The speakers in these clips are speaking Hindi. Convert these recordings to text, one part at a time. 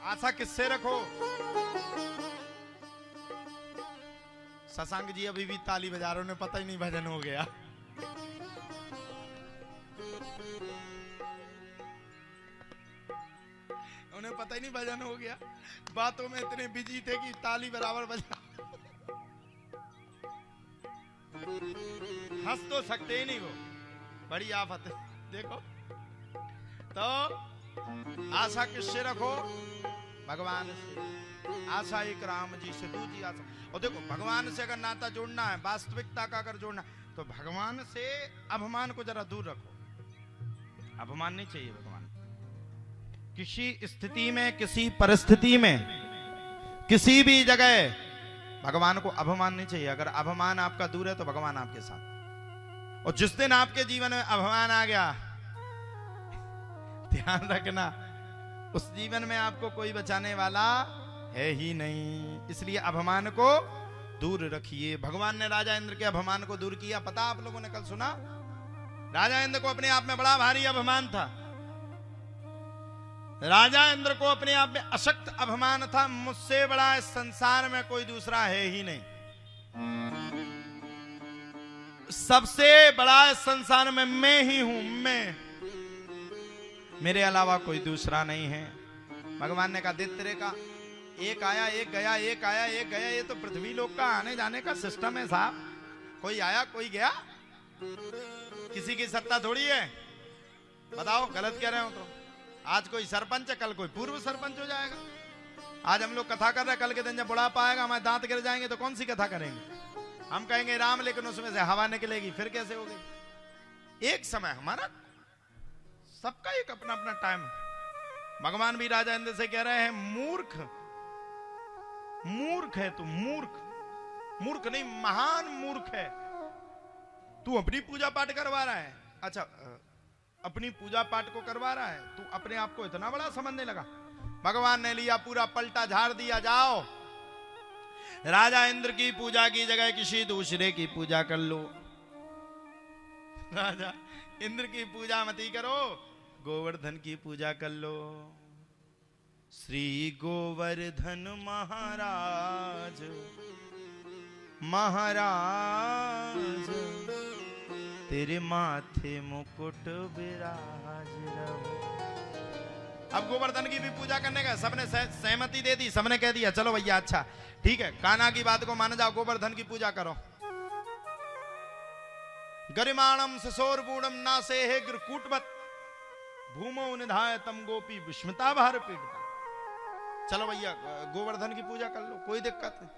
आशा किससे रखो। शशांक जी अभी भी ताली बजा रहे, उन्हें पता ही नहीं भजन हो गया। उन्हें पता ही नहीं भजन हो गया, बातों में इतने बिजी थे कि ताली बराबर बजा। हंस तो सकते ही नहीं, वो बड़ी आफत है। देखो तो आशा किससे रखो, भगवान से। आशा एक राम जी से, दूसरी आशा। और देखो भगवान से अगर नाता जोड़ना है, वास्तविकता का अगर जोड़ना, तो भगवान से अभिमान को जरा दूर रखो। अभिमान नहीं चाहिए भगवान। किसी स्थिति में, किसी परिस्थिति में, किसी भी जगह भगवान को अभिमान नहीं चाहिए। अगर अभिमान आपका दूर है तो भगवान आपके साथ। और जिस दिन आपके जीवन में अभिमान आ गया, ध्यान रखना उस जीवन में आपको कोई बचाने वाला है ही नहीं। इसलिए अभिमान को दूर रखिए। भगवान ने राजा इंद्र के अभिमान को दूर किया। पता आप लोगों ने कल सुना, राजा इंद्र को अपने आप में बड़ा भारी अभिमान था। राजा इंद्र को अपने आप में अशक्त अभिमान था, मुझसे बड़ा इस संसार में कोई दूसरा है ही नहीं। सबसे बड़ा इस संसार में मैं ही हूं, मैं, मेरे अलावा कोई दूसरा नहीं है। भगवान ने कहा दैत्य का एक आया एक गया, एक आया एक गया, ये तो पृथ्वी लोक का आने जाने का सिस्टम है साहब। कोई आया कोई गया, किसी की सत्ता थोड़ी है। बताओ गलत कह रहे हो तो। आज कोई सरपंच है, कल कोई पूर्व सरपंच हो जाएगा। आज हम लोग कथा कर रहे हैं, कल के दिन जब बुढ़ापा आएगा, हमारे दांत गिर जाएंगे तो कौन सी कथा करेंगे। हम कहेंगे राम, लेकिन उसमें से हवा निकलेगी, फिर कैसे होगी। एक समय हमारा, सबका एक अपना अपना टाइम है। भगवान भी राजा इंद्र से कह रहे हैं, मूर्ख, मूर्ख है तू, मूर्ख, मूर्ख नहीं महान मूर्ख है तू। अपनी पूजा पाठ करवा रहा है, अच्छा अपनी पूजा पाठ को करवा रहा है तू, अपने आप को इतना बड़ा समझने लगा। भगवान ने लिया पूरा पलटा झाड़ दिया, जाओ राजा इंद्र की पूजा की जगह किसी दूसरे की पूजा कर लो। राजा इंद्र की पूजा मत ही करो, गोवर्धन की पूजा कर लो। श्री गोवर्धन महाराज, महाराज तेरे माथे मुकुट विराज रहो। अब गोवर्धन की भी पूजा करने का सबने सहमति दे दी, सबने कह दिया चलो भैया अच्छा ठीक है, कान्हा की बात को मान जाओ, गोवर्धन की पूजा करो। गरिमाणम ससोरबूढ़म नासे हे गिरकूटवत भूमो निधाय तम गोपी विस्मिता भार पीड़िता। चलो भैया गोवर्धन की पूजा कर लो, कोई दिक्कत नहीं।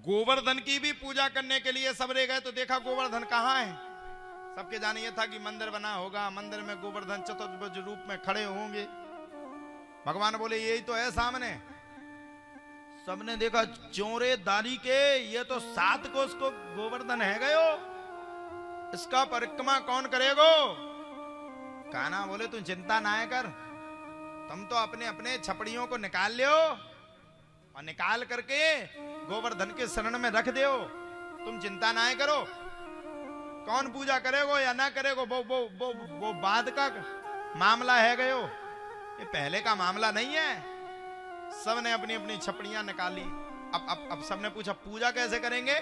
गोवर्धन की भी पूजा करने के लिए सबरे गए तो देखा गोवर्धन कहाँ है। सबके जाने ये था कि मंदिर बना होगा, मंदिर में गोवर्धन चतुर्भुज रूप में खड़े होंगे। भगवान बोले यही तो है सामने। सबने देखा चोरे दारी के, ये तो 7 कोस को गोवर्धन है गयो, इसका परिक्रमा कौन करेगो। कान्हा बोले तू चिंता ना कर, तुम तो अपने अपने छपड़ियों को निकाल लियो और निकाल करके गोवर्धन के शरण में रख दो। तुम चिंता ना करो, कौन पूजा करेगो या ना करेगो वो बाद का मामला है गयो, ये पहले का मामला नहीं है। सबने अपनी अपनी छपड़ियां निकाली। अब सबने पूछा पूजा कैसे करेंगे।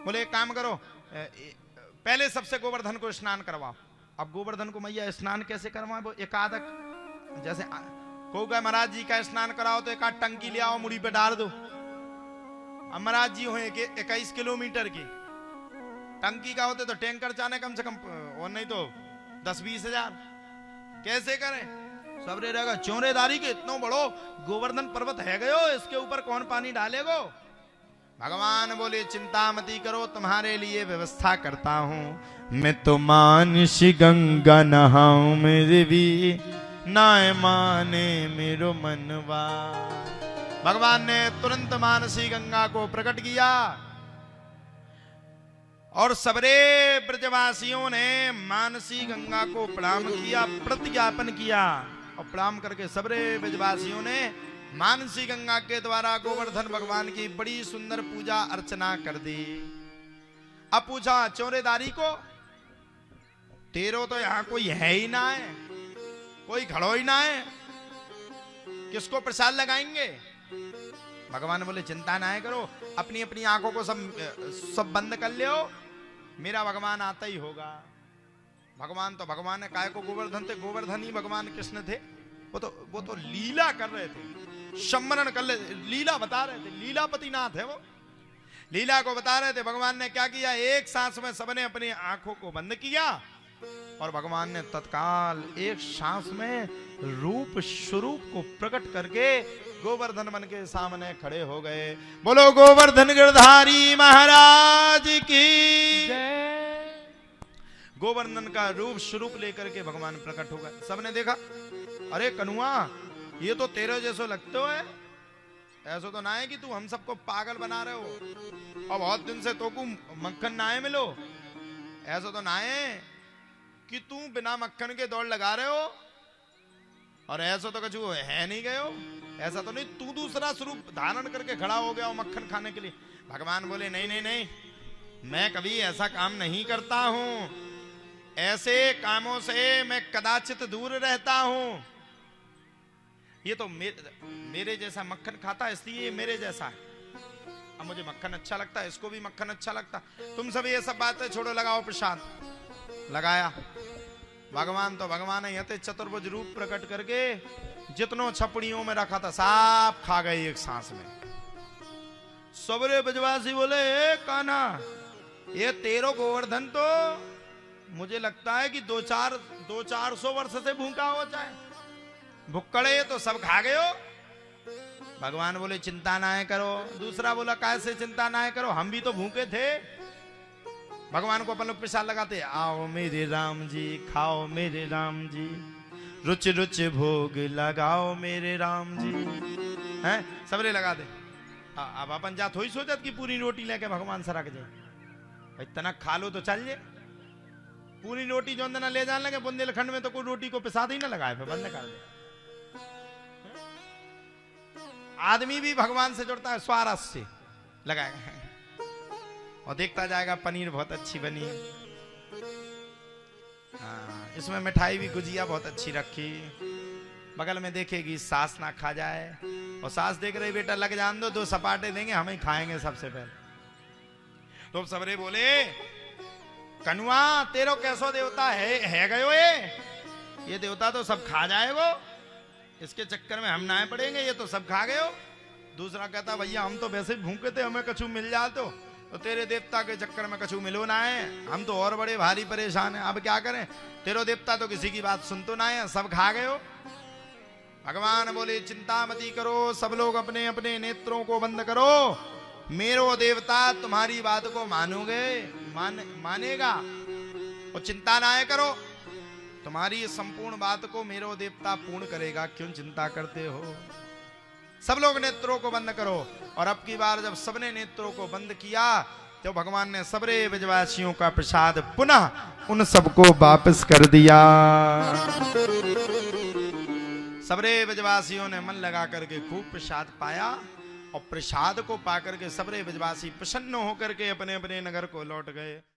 बोले एक काम करो, पहले सबसे गोवर्धन को स्नान करवाओ। अब गोवर्धन को मैया स्नान कैसे करवाओ, वो एक आध, जैसे को गए महाराज जी का स्नान कराओ तो एक आध टंकी ले आओ, मुड़ी पे डाल दो। अब महाराज जी हो 21 किलोमीटर की, टंकी का होते तो टैंकर चाने कम से कम, और नहीं तो 10-20 हजार। कैसे करें। सबरे रहेगा चौरेदारी के इतनो बड़ो गोवर्धन पर्वत है गयो, इसके ऊपर कौन पानी डालेगो। भगवान बोले चिंता मती करो, तुम्हारे लिए व्यवस्था करता हूं। मैं तो मानसी गंगा नहाऊं मेरे भी नाय माने मेरो मनवा। भगवान ने तुरंत मानसी गंगा को प्रकट किया और सबरे ब्रजवासियों ने मानसी गंगा को प्रणाम किया, प्रतिज्ञापन किया। और प्रणाम करके सबरे ब्रजवासियों ने मानसी गंगा के द्वारा गोवर्धन भगवान की बड़ी सुंदर पूजा अर्चना कर दी। अब पूछा चौरेदारी को, तेरो तो यहां कोई है ही ना है, कोई खड़ो ही ना है, किसको प्रसाद लगाएंगे? भगवान बोले चिंता ना करो, अपनी अपनी आंखों को सब बंद कर लियो, मेरा भगवान आता ही होगा। भगवान तो भगवान है, काय को गोवर्धन थे, गोवर्धन ही भगवान कृष्ण थे। वो तो लीला कर रहे थे, सम्मरण कर रहे थे, लीला बता रहे थे, लीलापति नाथ है वो, लीला को बता रहे थे। भगवान ने क्या किया, एक सांस में सबने अपनी आंखों को बंद किया और भगवान ने तत्काल एक सांस में रूप स्वरूप को प्रकट करके गोवर्धन बन के सामने खड़े हो गए। बोलो गोवर्धन गिरधारी महाराज की जय। गोवर्धन का रूप स्वरूप लेकर के भगवान प्रकट हो गए। सबने देखा, अरे कनुआ ये तो तेरे जैसो लगते हो है, ऐसा तो ना है कि तू हम सबको पागल बना रहे हो और बहुत दिन से तो को मक्खन ना है मिलो, ऐसा तो ना है कि तू बिना मक्खन के दौड़ लगा रहे हो और ऐसा तो कछु है नहीं गए हो, ऐसा तो नहीं तू दूसरा स्वरूप धारण करके खड़ा हो गया हो मक्खन खाने के लिए। भगवान बोले नहीं नहीं नहीं, मैं कभी ऐसा काम नहीं करता हूं, ऐसे कामों से मैं कदाचित दूर रहता हूं। ये तो मेरे जैसा मक्खन खाता है इसलिए ये मेरे जैसा है, अब मुझे मक्खन अच्छा लगता है, इसको भी मक्खन अच्छा लगता। तुम सब ये सब बातें छोड़ो, लगाओ प्रसाद। लगाया। भगवान तो भगवान है, यते चतुर्भुज रूप प्रकट करके जितनों छपड़ियों में रखा था सब खा गए एक सांस में। सबरे ब्रजवासी बोले कान्हा ये तेरो गोवर्धन तो मुझे लगता है कि 200-400 वर्ष से भूखा हो जाए, भुक्कड़े तो सब खा गए हो। भगवान बोले चिंता ना करो। दूसरा बोला कैसे चिंता ना करो, हम भी तो भूखे थे। भगवान को अपन लोग प्रसाद लगाते, आओ मेरे राम जी खाओ मेरे राम जी, रुच रुच भोग लगाओ मेरे राम जी, हैं सबरे लगा दे। अब अपन जा थोड़ी सोचत कि पूरी रोटी लेके भगवान सरक जाए, इतना खा लो तो चल जाए। पूरी रोटी जो अंदर ले जाने लगे बुंदेलखंड में तो कोई रोटी को प्रसाद ही ना लगाए, फिर बंद कर दे। आदमी भी भगवान से जुड़ता है स्वारस से लगाएगा और देखता जाएगा पनीर बहुत अच्छी बनी है, इसमें मिठाई भी गुजिया बहुत अच्छी रखी, बगल में देखेगी सास ना खा जाए और सास देख रही बेटा लग जान दो, 2 सपाटे देंगे हम ही खाएंगे सबसे पहले। तो सबरे बोले कनुआ तेरो कैसो देवता है गयो ये देवता तो सब खा जाएगो, इसके चक्कर में हम ना पड़ेंगे, ये तो सब खा गए हो। दूसरा कहता भैया हम तो वैसे ही भूखे थे, हमें कछु मिल जाए तो तेरे देवता के चक्कर में कछु मिलो ना है, हम तो और बड़े भारी परेशान हैं, अब क्या करें, तेरो देवता तो किसी की बात सुन तो ना है, सब खा गए हो। भगवान बोले चिंता मती करो, सब लोग अपने अपने नेत्रों को बंद करो, मेरो देवता तुम्हारी बात को मानेगा और चिंता ना करो, तुम्हारी संपूर्ण बात को मेरो देवता पूर्ण करेगा, क्यों चिंता करते हो। सब लोग नेत्रों को बंद करो। और अब की बार जब सबने नेत्रों को बंद किया तो भगवान ने सबरे ब्रजवासियों का प्रसाद पुनः उन सबको वापस कर दिया। सबरे ब्रजवासियों ने मन लगा करके खूब प्रसाद पाया और प्रसाद को पाकर के सबरे ब्रजवासी प्रसन्न होकर के अपने अपने नगर को लौट गए।